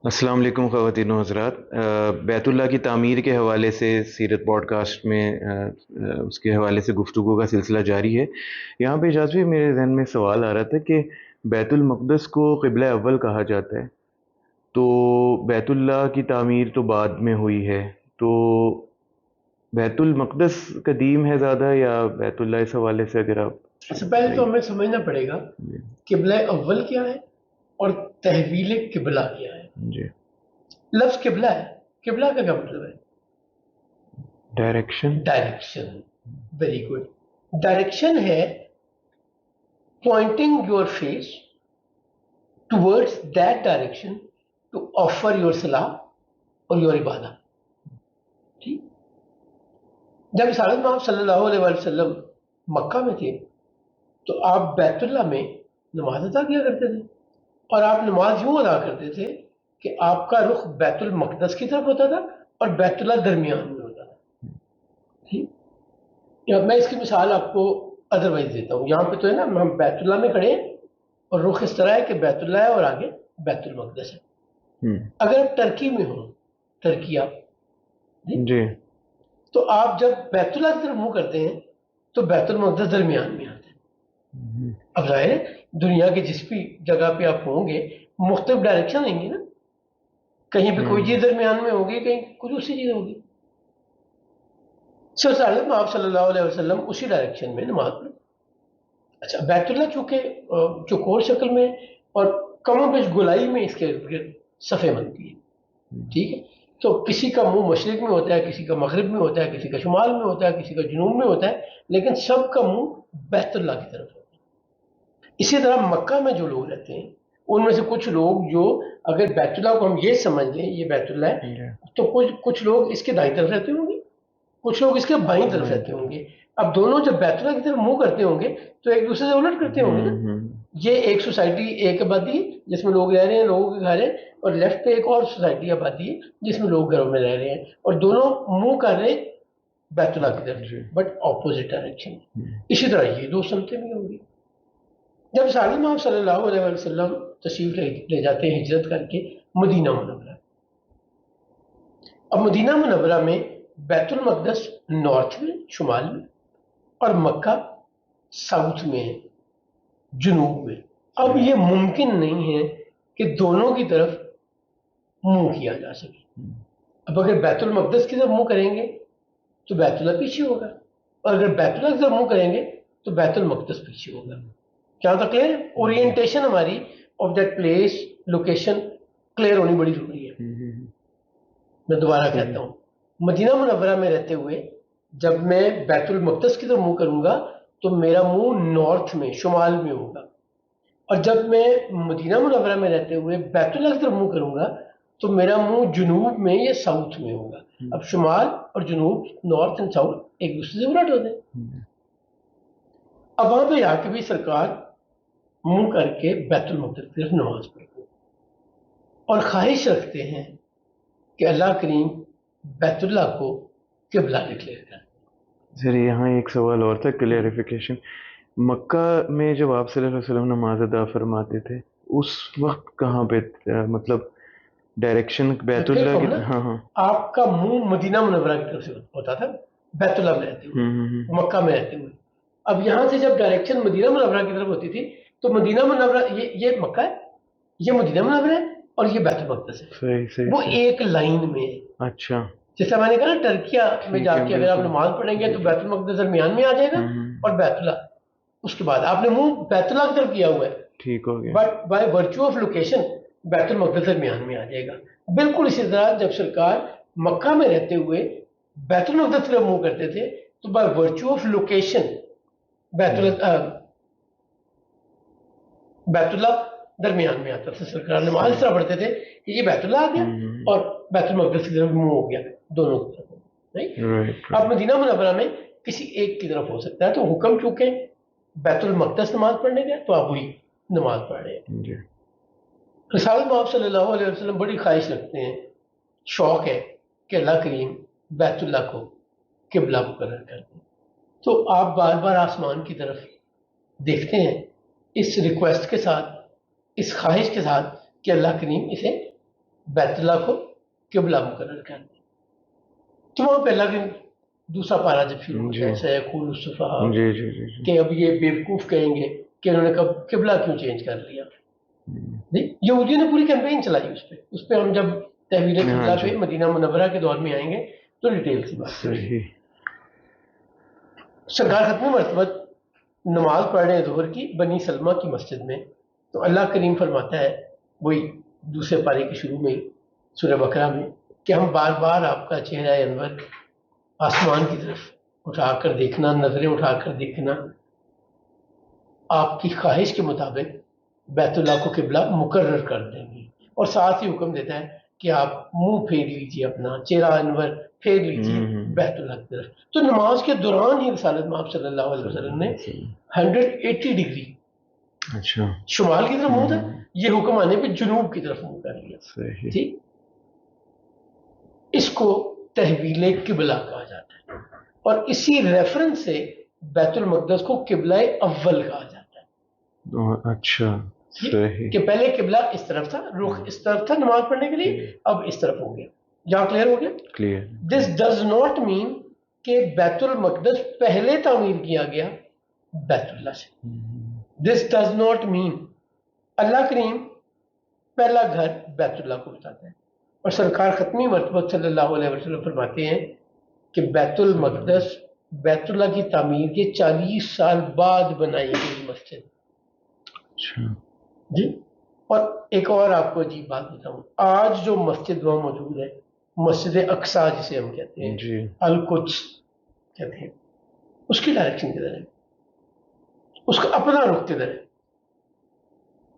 السلام علیکم خواتین و حضرات، بیت اللہ کی تعمیر کے حوالے سے سیرت پوڈ کاسٹ میں اس کے حوالے سے گفتگو کا سلسلہ جاری ہے۔ یہاں پہ اجازت میرے ذہن میں سوال آ رہا تھا کہ بیت المقدس کو قبلہ اول کہا جاتا ہے، تو بیت اللہ کی تعمیر تو بعد میں ہوئی ہے، تو بیت المقدس قدیم ہے زیادہ یا بیت اللہ؟ اس حوالے سے اگر آپ سب سے پہلے تو ہمیں سمجھنا پڑے گا جی قبلہ اول کیا ہے اور تحویل قبلہ کیا ہے۔ جی لفظ قبلہ ہے، قبلہ کا کیا مطلب ہے؟ Direction. Direction, very good. Direction ہے pointing your face towards that direction to offer your صلاح اور یور عبادہ۔ ٹھیک، جب رسالت میں آپ صلی اللہ علیہ وآلہ وسلم مکہ میں تھے تو آپ بیت اللہ میں نماز ادا کیا کرتے تھے، اور آپ نماز یوں ادا کرتے تھے کہ آپ کا رخ بیت المقدس کی طرف ہوتا تھا اور بیت اللہ درمیان میں ہوتا تھا۔ ٹھیک، میں اس کی مثال آپ کو ادروائز دیتا ہوں۔ یہاں پہ تو ہے نا، ہم بیت اللہ میں کھڑے ہیں اور رخ اس طرح ہے کہ بیت اللہ ہے اور آگے بیت المقدس ہے۔ اگر آپ ٹرکی میں ہوں، ترکیہ، جی تو آپ جب بیت اللہ کی طرف منہ کرتے ہیں تو بیت المقدس درمیان میں آتے ہیں۔ اب ظاہر ہے دنیا کے جس بھی جگہ پہ آپ ہوں گے مختلف ڈائریکشن آئیں گی نا، کہیں پہ کوئی چیز درمیان میں ہوگی، کہیں کچھ دوسری چیز ہوگی۔ سرسالت میں آپ صلی اللہ علیہ وسلم اسی ڈائریکشن میں نماز پڑھیں۔ اچھا، بیت اللہ چونکہ چوکور شکل میں اور کم و بیش گولائی میں اس کے صفحے بنتی ہے، ٹھیک ہے، تو کسی کا منہ مشرق میں ہوتا ہے، کسی کا مغرب میں ہوتا ہے، کسی کا شمال میں ہوتا ہے، کسی کا جنوب میں ہوتا ہے، لیکن سب کا منہ بیت اللہ کی طرف ہوتا ہے۔ اسی طرح مکہ میں جو لوگ رہتے ہیں ان میں سے کچھ لوگ جو اگر بیت اللہ کو ہم یہ سمجھ لیں یہ بیت اللہ ہے، تو کچھ لوگ اس کے دائیں طرف رہتے ہوں گے، کچھ لوگ اس کے بائیں طرف رہتے ہوں گے۔ اب دونوں جب بیت اللہ کی طرف منہ کرتے ہوں گے تو ایک دوسرے سے الٹ کرتے ہوں گے نا۔ یہ ایک سوسائٹی، ایک آبادی جس میں لوگ رہ رہے ہیں، لوگوں کے گھر ہیں، اور لیفٹ پہ ایک اور سوسائٹی آبادی ہے جس میں لوگ گھروں میں رہ رہے ہیں، اور دونوں منہ کر رہے بیت اللہ کی طرف، بٹ اپوزٹ ڈائریکشن۔ اسی طرح یہ دو سمتیں بھی ہوں گی۔ جب سالم آپ صلی اللہ علیہ وسلم تشریف لے جاتے ہیں ہجرت کر کے مدینہ منورہ، اب مدینہ منورہ میں بیت المقدس نارتھ میں، شمال میں، اور مکہ ساؤتھ میں، جنوب میں۔ اب یہ ممکن نہیں ہے کہ دونوں کی طرف منہ کیا جا سکے۔ اب اگر بیت المقدس کی طرف منہ کریں گے تو بیت اللہ پیچھے ہوگا، اور اگر بیت اللہ کی طرف منہ کریں گے تو بیت المقدس پیچھے ہوگا۔ کیا تک کلیئر؟ اورینٹیشن ہماری of that place, location clear ہونی بڑی ضروری ہے۔ میں دوبارہ کہتا ہوں، مدینہ منورہ میں رہتے ہوئے جب میں بیت المقدس کی طرف منہ کروں گا تو میرا منہ نارتھ میں، شمال میں ہوگا، اور جب میں مدینہ منورہ میں رہتے ہوئے بیت اللہ کی طرف منہ کروں گا تو میرا منہ جنوب میں یا ساؤتھ میں ہوگا۔ اب شمال اور جنوب، نارتھ اینڈ ساؤتھ ایک دوسرے سے الٹ ہوتے ہیں۔ اب وہاں پہ آ کے بھی سرکار منہ کر کے بیت المقدس کی طرف نماز پڑھتے ہیں اور خواہش رکھتے ہیں کہ اللہ کریم بیت اللہ کو قبلہ ڈکلیئر کرے۔ سر یہاں ایک سوال اور تھا، کلیئرفیکیشن۔ مکہ میں جب آپ صلی اللہ علیہ وسلم نماز ادا فرماتے تھے اس وقت کہاں پہ مطلب ڈائریکشن بیت اللہ کی؟ ہاں ہاں، آپ کا منہ مدینہ منورہ کی طرف سے ہوتا تھا بیت اللہ میں رہتے ہوئے، مکہ میں رہتے ہوئے۔ اب یہاں سے جب ڈائریکشن مدینہ منورہ کی طرف ہوتی تھی تو مدینہ منورہ، یہ مکہ ہے، یہ مدینہ منورہ ہے، اور یہ بیت المقدس ہے، وہ ایک لائن میں ہے۔ اچھا، جیسے میں نے کہا نا ٹرکیہ میں جا کے اگر آپ نماز پڑھیں گے تو بیت المقدس درمیان میں آ جائے گا اور بیت اللہ اس کے بعد۔ آپ نے منہ بیت اللہ کی طرف کیا ہوا ہے، ٹھیک ہو گیا، but by virtue of location بیت المقدس درمیان میں آ جائے گا۔ بالکل اسی طرح جب سرکار مکہ میں رہتے ہوئے بیت المقدس کی طرف منہ کرتے تھے تو بائی ورچو آف لوکیشن بیت اللہ درمیان میں آتا تھا۔ سرکار نماز اس طرح پڑھتے تھے کہ یہ بیت اللہ آ گیا اور بیت المقدس کی طرف منہ ہو گیا، دونوں کی طرف۔ اب مدینہ منورہ میں کسی ایک کی طرف ہو سکتا ہے، تو حکم چونکہ بیت المقدس نماز پڑھنے کا تو آپ وہی نماز پڑھ رہے ہیں۔ رسالت میں آپ صلی اللہ علیہ وسلم بڑی خواہش رکھتے ہیں، شوق ہے کہ اللہ کریم بیت اللہ کو قبلہ مقرر کر دیں، تو آپ بار بار آسمان کی طرف دیکھتے ہیں اس ریکویسٹ کے ساتھ، اس خواہش کے ساتھ کہ اللہ کریم اسے بیت اللہ کو قبلہ مقرر کر دیا. تو وہاں پہ اللہ کے دوسرا پارا جب شروع ہوتا ہے سیقول السفہاء جی جی جی جی کہ اب یہ بیوقوف کہیں گے کہ انہوں نے کب قبلہ کیوں چینج کر لیا. یہودیوں نے پوری کیمپین چلائی اس پہ ہم جب تحویل قبلہ پہ مدینہ منورہ کے دور میں آئیں گے تو ڈیٹیل سے بات کریں گے. سرکار ختم مرتبہ نماز پڑھ رہے ہیں ظہر کی بنی سلمہ کی مسجد میں, تو اللہ کریم فرماتا ہے وہی دوسرے پارے کے شروع میں سورہ بقرہ میں کہ ہم بار بار آپ کا چہرہ انور آسمان کی طرف اٹھا کر دیکھنا, نظریں اٹھا کر دیکھنا, آپ کی خواہش کے مطابق بیت اللہ کو قبلہ مقرر کر دیں گے. اور ساتھ ہی حکم دیتا ہے کہ آپ منہ پھیر لیجیے, اپنا چہرہ انور پھیر لیجیے بیت اللہ کی طرف. تو نماز کے دوران ہی رسالت مآب صلی اللہ علیہ وسلم نے 180 ڈگری اچھا شمال کی طرف منہ تھا, یہ حکم آنے پہ جنوب کی طرف منہ کر لیا. ٹھیک, اس کو تحویل قبلہ کہا جاتا ہے, اور اسی ریفرنس سے بیت المقدس کو قبلہ اول کہا جاتا ہے. اچھا صحیح, کہ پہلے قبلہ اس طرف تھا, رخ اس طرف تھا نماز پڑھنے کے لیے, اب اس طرف ہو گیا. یہاں کلیئر ہو گیا؟ Clear. This does not mean کہ بیت المقدس پہلے تعمیر کیا گیا بیت اللہ سے. This does not mean. اللہ کریم پہلا گھر بیت اللہ کو بتاتا ہے, اور سرکار ختمی مرتبہ صلی اللہ علیہ وسلم فرماتے ہیں کہ بیت المقدس بیت اللہ کی تعمیر کے 40 سال بعد بنائی گئی مسجد. اچھا جی. اور ایک اور آپ کو عجیب بات بتاؤں, آج جو مسجد وہاں موجود ہے, مسجد اقصیٰ جسے ہم کہتے ہیں, جی القدس کہتے ہیں, اس کی ڈائریکشن کدھر ہے؟ اس کا اپنا رخ کدھر ہے؟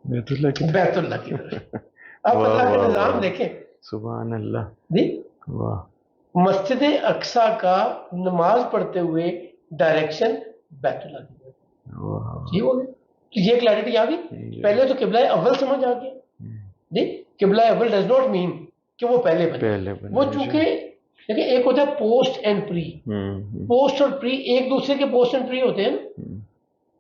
بیت اللہ کی بیت اللہ کی طرف. آپ اللہ کا نظام دیکھیں. سبحان اللہ. جی, واہ. مسجد اقصیٰ کا نماز پڑھتے ہوئے ڈائریکشن بیت اللہ کی طرف. ٹھیک ہو گیا؟ تو یہ کلیئرٹی آ گئی. پہلے تو قبلہ اول سمجھ آ گیا. جی, قبلہ اول ڈز ناٹ مین کہ وہ پہلے بنے. وہ چونکہ دیکھیں ایک ہوتا ہے پوسٹ اینڈ پری. پوسٹ اور پری ایک دوسرے کے پوسٹ اینڈ پری ہوتے ہیں نا.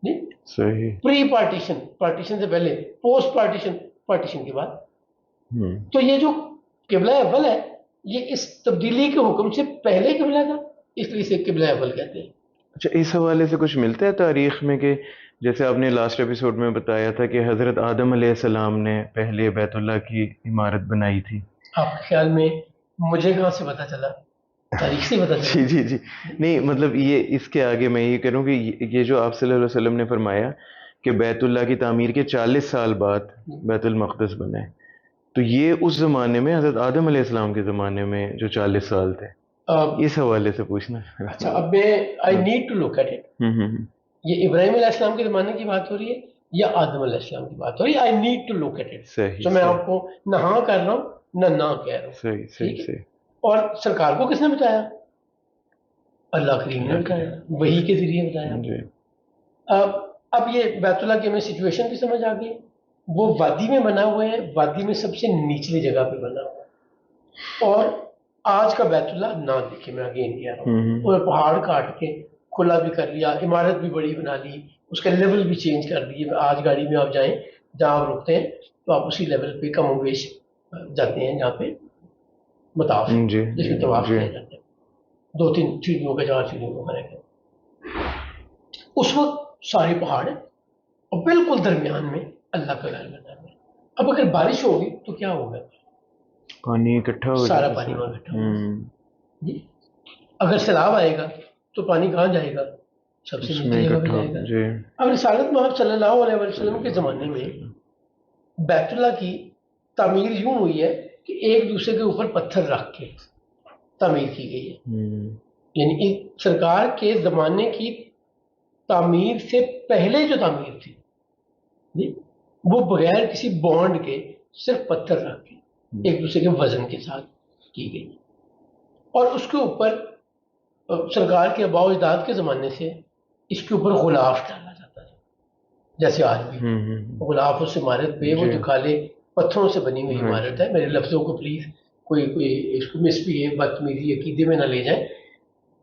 جی صحیح. پری پارٹیشن, پارٹیشن سے پہلے, پوسٹ پارٹیشن, پارٹیشن کے بعد. تو یہ جو قبلہ اول ہے یہ اس تبدیلی کے حکم سے پہلے قبلہ تھا, اس لیے اسے قبلہ اول کہتے ہیں. اچھا, اس حوالے سے کچھ ملتا ہے تاریخ میں کہ جیسے آپ نے لاسٹ ایپیسوڈ میں بتایا تھا کہ حضرت آدم علیہ السلام نے پہلے بیت اللہ کی عمارت بنائی تھی. آپ کے خیال میں مجھے کہاں سے پتا چلا؟ تاریخ سے پتا چلا. جی جی جی, نہیں مطلب یہ اس کے آگے میں یہ کروں کہ یہ جو آپ صلی اللہ علیہ وسلم نے فرمایا کہ بیت اللہ کی تعمیر کے 40 سال بعد بیت المقدس بنا ہے, تو یہ اس زمانے میں حضرت آدم علیہ السلام کے زمانے میں جو 40 سال تھے, اس حوالے سے پوچھنا. اچھا, اب میں I need to look at it. یہ ابراہیم علیہ السلام کے زمانے کی بات ہو رہی ہے یا آدم علیہ السلام کی بات ہو رہی ہے؟ I need to look at it. تو میں آپ کو نہ ہاں کر رہا ہوں نہ کہہ رہا ہوں. صحیح صحیح صحیح. اور سرکار کو کس نے بتایا؟ اللہ کریم نے بتایا, وحی کے ذریعے بتایا. اب یہ بیت اللہ کی ہمیں سچویشن بھی سمجھ آ گئی. وہ وادی میں بنا ہوا ہے, وادی میں سب سے نچلی جگہ پہ بنا ہوا ہے, اور آج کا بیت اللہ نہ دیکھے, میں آگے نہیں آ رہا ہوں. اور پہاڑ کاٹ کے کھلا بھی کر لیا, عمارت بھی بڑی بنا لی, اس کا لیول بھی چینج کر دیے. آج گاڑی میں آپ جائیں جہاں آپ رکتے ہیں تو آپ اسی لیول پہ کم و بیش جاتے ہیں جہاں پہ مطاف جس میں طواف کیا جاتا ہے. 2-3 سیڑھیوں کا 4 سیڑھیوں کا فرق ہے. اس وقت سارے پہاڑ ہیں اور بالکل درمیان میں اللہ کا گھر بنا ہے. اب اگر بارش ہوگی تو کیا ہوگا؟ پانی اکٹھا ہو, سارا پانی وہاں اکٹھا ہوگا. اگر سیلاب آئے گا تو پانی کہاں جائے گا؟ سب سے نیچے جگہ پہ جائے گا. اب رسالت محمد صلی اللہ علیہ وسلم کے زمانے میں بیت اللہ کی تعمیر یوں ہوئی ہے کہ ایک دوسرے کے اوپر پتھر رکھ کے تعمیر کی گئی ہے. یعنی سرکار کے زمانے کی تعمیر سے پہلے جو تعمیر تھی وہ بغیر کسی بانڈ کے صرف پتھر رکھ کے ایک دوسرے کے وزن کے ساتھ کی گئی. اور اس کے اوپر سرکار کے آباء و اجداد کے زمانے سے اس کے اوپر غلاف ڈالا جاتا ہے, جیسے آج بھی غلاف اس عمارت پہ, وہ جو کالے پتھروں سے بنی ہوئی عمارت ہے. میرے لفظوں کو پلیز کوئی اس کو مس بھی ہے بدتمیزی عقیدے میں نہ لے جائیں.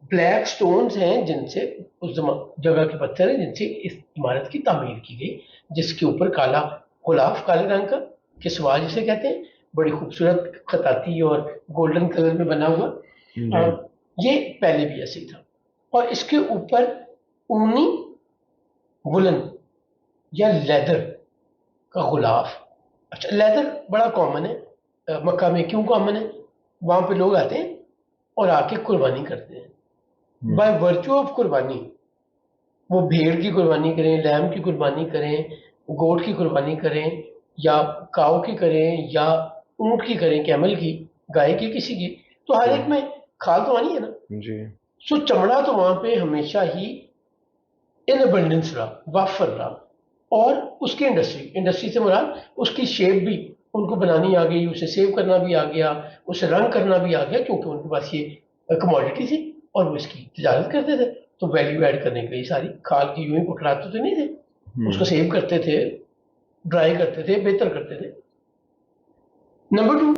بلیک سٹونز ہیں جن سے اس جگہ کے پتھر ہیں جن سے اس عمارت کی تعمیر کی گئی, جس کے اوپر کالا غلاف, کالے رنگ کا کسوا جسے کہتے ہیں, بڑی خوبصورت خطاطی اور گولڈن کلر میں بنا ہوا. یہ پہلے بھی ایسے ہی تھا. اور اس کے اوپر اونی وولن یا لیدر کا غلاف. اچھا لیدر بڑا کامن ہے مکہ میں. کیوں کامن ہے؟ وہاں پہ لوگ آتے ہیں اور آ کے قربانی کرتے ہیں. بائی ورچو آف قربانی وہ بھیڑ کی قربانی کریں, لیمب کی قربانی کریں, گوٹ کی قربانی کریں, یا کاؤ کی کریں, یا اونٹ کی کریں, کیمل کی, گائے کی, کسی کی, تو ہر ایک میں کھال تو آنی ہے نا. جی. سو چمڑا تو وہاں پہ ہمیشہ ہی ان ابنڈنس رہا, وافر رہا. اور اس کی انڈسٹری سے مراد اس کی شیپ بھی ان کو بنانی آ گئی, اسے سیو کرنا بھی آ گیا, اسے رنگ کرنا بھی آ گیا, کیونکہ ان کے پاس یہ کموڈٹی تھی اور وہ اس کی تجارت کرتے تھے. تو ویلیو ایڈ کرنے کے لیے ساری کھال کی یوں ہی پکڑاتے تو نہیں تھے, اس کو سیو کرتے تھے, ڈرائی کرتے تھے, بہتر کرتے تھے. نمبر 2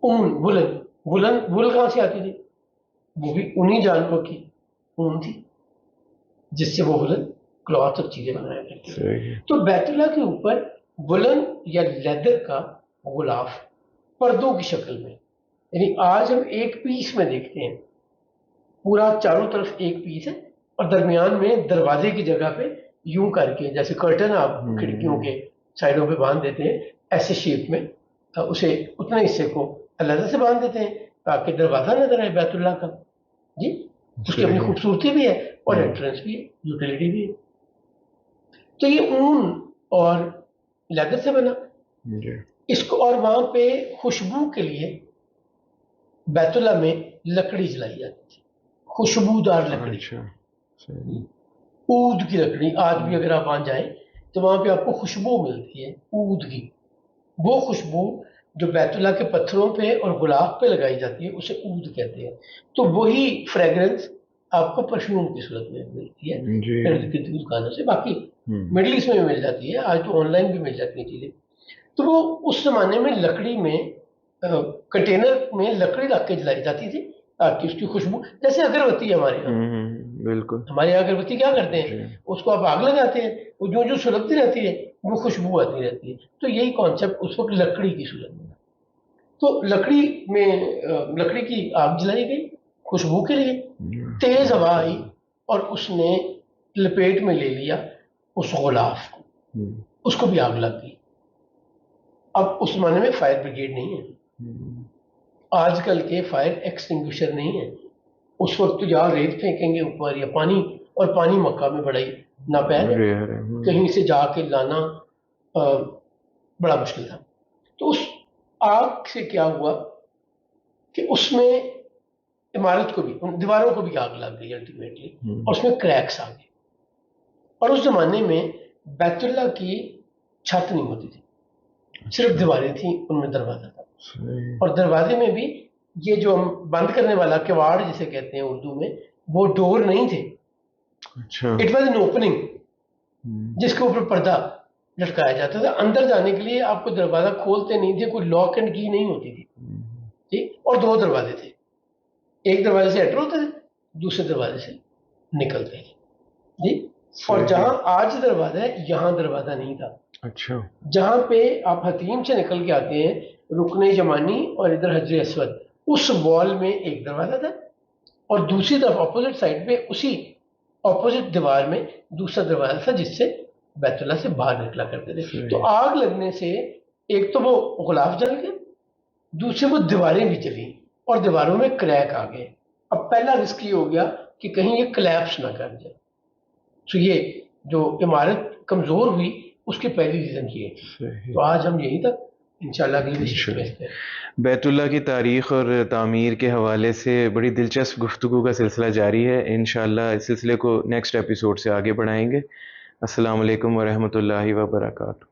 اون وولن وول کہاں سے آتی تھی؟ وہ بھی انہی جانوروں کی اون تھی جس سے وہ وولن کلاتھ اور چیزیں بنایا کرتے تھے. تو بیت اللہ کے اوپر وولن یا لیدر کا غلاف پردوں کی شکل میں, یعنی آج ہم ایک پیس میں دیکھتے ہیں, پورا چاروں طرف ایک پیس ہے اور درمیان میں دروازے کی جگہ پہ یوں کر کے, جیسے کرٹن آپ کھڑکیوں کے سائڈوں پہ باندھ دیتے ہیں, ایسے شیپ میں اسے اتنے حصے کو علیحدہ سے باندھ دیتے ہیں تاکہ دروازہ نظر آئے بیت اللہ کا. جی اس کی اپنی خوبصورتی بھی ہے اور انٹرنس بھی ہے, یوٹیلیٹی بھی ہے. تو یہ اون اور لیدر سے بنا. اس کو, اور وہاں پہ خوشبو کے لیے بیت اللہ میں لکڑی جلائی جاتی تھی, خوشبودار لکڑی, اود کی لکڑی. آج بھی اگر آپ وہاں جائیں تو وہاں پہ آپ کو خوشبو ملتی ہے اود کی. وہ خوشبو جو بیت اللہ کے پتھروں پہ اور غلاف پہ لگائی جاتی ہے اسے اود کہتے ہیں. تو وہی فریگرنس آپ کو پرفیوم کی صورت میں ملتی ہے ارد گرد کی دکانوں سے. باقی مڈل ایسٹ میں بھی مل جاتی ہے, آج تو آن لائن بھی مل جاتی ہیں چیزیں. تو وہ اس زمانے میں لکڑی میں کنٹینر میں لکڑی رکھ کے جلائی جاتی تھی تاکہ اس کی خوشبو, جیسے اگربتی ہے ہمارے یہاں, بالکل ہمارے یہاں اگربتی کیا کرتے ہیں, اس کو آپ آگ لگاتے ہیں, وہ جو سلگتی رہتی ہے وہ خوشبو آتی رہتی ہے. تو یہی کانسیپٹ اس وقت لکڑی کی صورت میں. تو لکڑی کی آگ جلائی گئی خوشبو کے لیے. تیز ہوا آئی اور اس نے لپیٹ میں لے لیا اس غلاف کو, اس کو بھی آگ لگ گئی. اب اس زمانے میں فائر بریگیڈ نہیں ہے, آج کل کے فائر ایکسٹنگوشر نہیں ہے. اس وقت تو یا ریت پھینکیں گے اوپر یا پانی, اور پانی مکہ میں بڑا ہی ناپید ہے, کہیں سے جا کے لانا بڑا مشکل تھا. تو اس آگ سے کیا ہوا کہ اس میں عمارت کو بھی, دیواروں کو بھی آگ لگ گئی الٹیمیٹلی, اور اس میں کریکس آ گئے. اور اس زمانے میں بیت اللہ کی چھت نہیں ہوتی تھی, صرف دیواریں تھیں, ان میں دروازہ تھا. اور دروازے میں بھی یہ جو ہم بند کرنے والا کواڑ جسے کہتے ہیں اردو میں, وہ ڈور نہیں تھے. اٹ واز این اوپننگ جس کے اوپر پردہ لٹکایا جاتا تھا. اندر جانے کے لیے آپ کو دروازہ کھولتے نہیں تھے, کوئی لاک اینڈ کی نہیں ہوتی تھی. ٹھیک, اور 2 دروازے تھے, ایک دروازے سے انٹر ہوتے تھے, دوسرے دروازے سے نکلتے تھے. جی, اور جہاں آج دروازہ ہے یہاں دروازہ نہیں تھا. اچھا, جہاں پہ آپ حتیم سے نکل کے آتے ہیں, رکن یمانی اور ادھر حجر اسود, اس وال میں ایک دروازہ تھا, اور دوسری طرف اپوزٹ سائڈ پہ اسی اپوزٹ دیوار میں دوسرا دروازہ تھا جس سے بیت اللہ سے باہر نکلا کرتے تھے. تو آگ لگنے سے ایک تو وہ غلاف جل گیا, دوسرے وہ دیواریں بھی جلیں اور دیواروں میں کریک آ گئے. اب پہلا رسک یہ ہو گیا کہ کہیں یہ کلیپس نہ کر جائے. تو یہ جو عمارت کمزور ہوئی اس کی پہلی ریزن یہ ہے. تو آج ہم یہیں تک انشاءاللہ اگلی بیت اللہ کی تاریخ اور تعمیر کے حوالے سے بڑی دلچسپ گفتگو کا سلسلہ جاری ہے. انشاءاللہ اس سلسلے کو نیکسٹ ایپیسوڈ سے آگے بڑھائیں گے. السلام علیکم ورحمۃ اللہ وبرکاتہ.